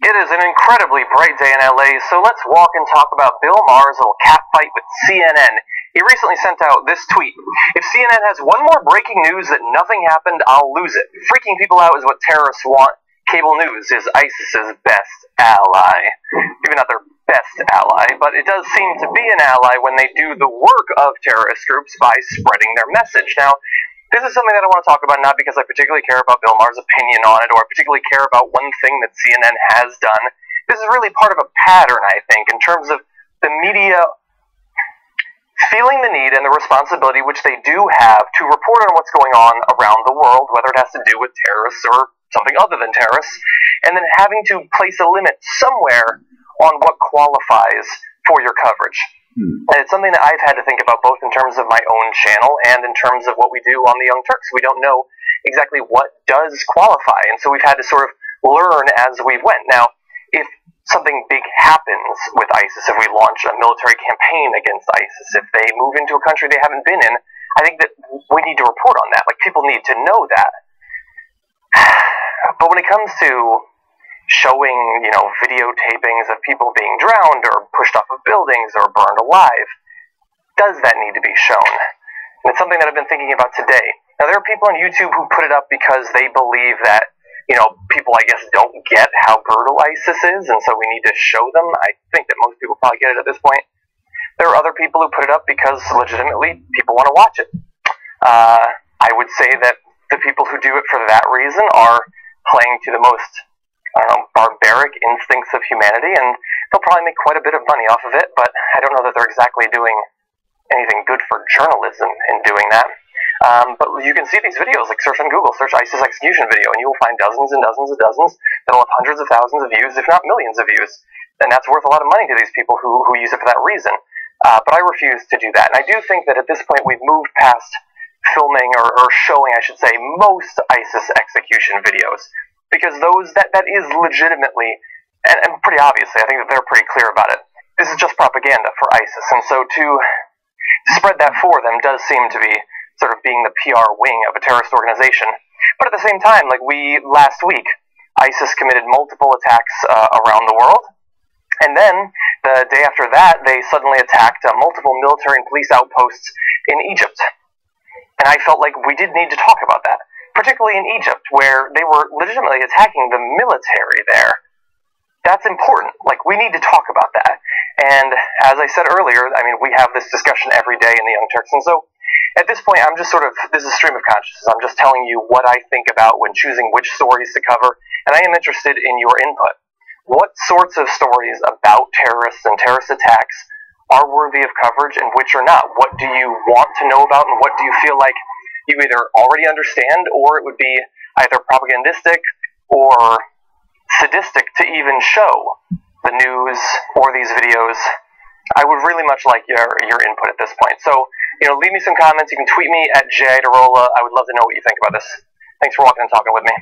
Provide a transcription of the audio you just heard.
It is an incredibly bright day in LA, so let's walk and talk about Bill Maher's little catfight with CNN. He recently sent out this tweet: "If CNN has one more breaking news that nothing happened, I'll lose it. Freaking people out is what terrorists want. Cable news is ISIS's best ally." Maybe not their best ally, but it does seem to be an ally when they do the work of terrorist groups by spreading their message. Now, this is something that I want to talk about, not because I particularly care about Bill Maher's opinion on it, or I particularly care about one thing that CNN has done. This is really part of a pattern, I think, in terms of the media feeling the need and the responsibility, which they do have, to report on what's going on around the world, whether it has to do with terrorists or something other than terrorists, and then having to place a limit somewhere on what qualifies for your coverage. And it's something that I've had to think about both in terms of my own channel and in terms of what we do on the Young Turks. We don't know exactly what does qualify, and so we've had to sort of learn as we went. Now, if something big happens with ISIS, if we launch a military campaign against ISIS, if they move into a country they haven't been in, I think that we need to report on that. Like, people need to know that. But when it comes to showing, videotapings of people being drowned or pushed off of buildings or burned alive, does that need to be shown? And it's something that I've been thinking about today. Now, there are people on YouTube who put it up because they believe that, people, I guess, don't get how brutal ISIS is, and so we need to show them. I think that most people probably get it at this point. There are other people who put it up because, legitimately, people want to watch it. I would say that the people who do it for that reason are playing to the most barbaric instincts of humanity, and they'll probably make quite a bit of money off of it, but I don't know that they're exactly doing anything good for journalism in doing that. But you can see these videos, like search on Google, search ISIS execution video, and you will find dozens and dozens and dozens that'll have hundreds of thousands of views, if not millions of views. And that's worth a lot of money to these people who use it for that reason. But I refuse to do that. And I do think that at this point we've moved past filming, or showing, I should say, most ISIS execution videos. Because that is legitimately, and pretty obviously, I think that they're pretty clear about it, this is just propaganda for ISIS. And so to spread that for them does seem to be sort of being the PR wing of a terrorist organization. But at the same time, last week, ISIS committed multiple attacks around the world. And then, the day after that, they suddenly attacked multiple military and police outposts in Egypt. And I felt like we did need to talk about that. Particularly in Egypt, where they were legitimately attacking the military there. That's important. We need to talk about that. And as I said earlier, we have this discussion every day in the Young Turks, and so at this point, I'm just this is a stream of consciousness. I'm just telling you what I think about when choosing which stories to cover, and I am interested in your input. What sorts of stories about terrorists and terrorist attacks are worthy of coverage and which are not? What do you want to know about, and what do you feel like you either already understand, or it would be either propagandistic or sadistic to even show the news or these videos? I would really much like your input at this point. So, leave me some comments. You can tweet me at @JIDarola. I would love to know what you think about this. Thanks for walking and talking with me.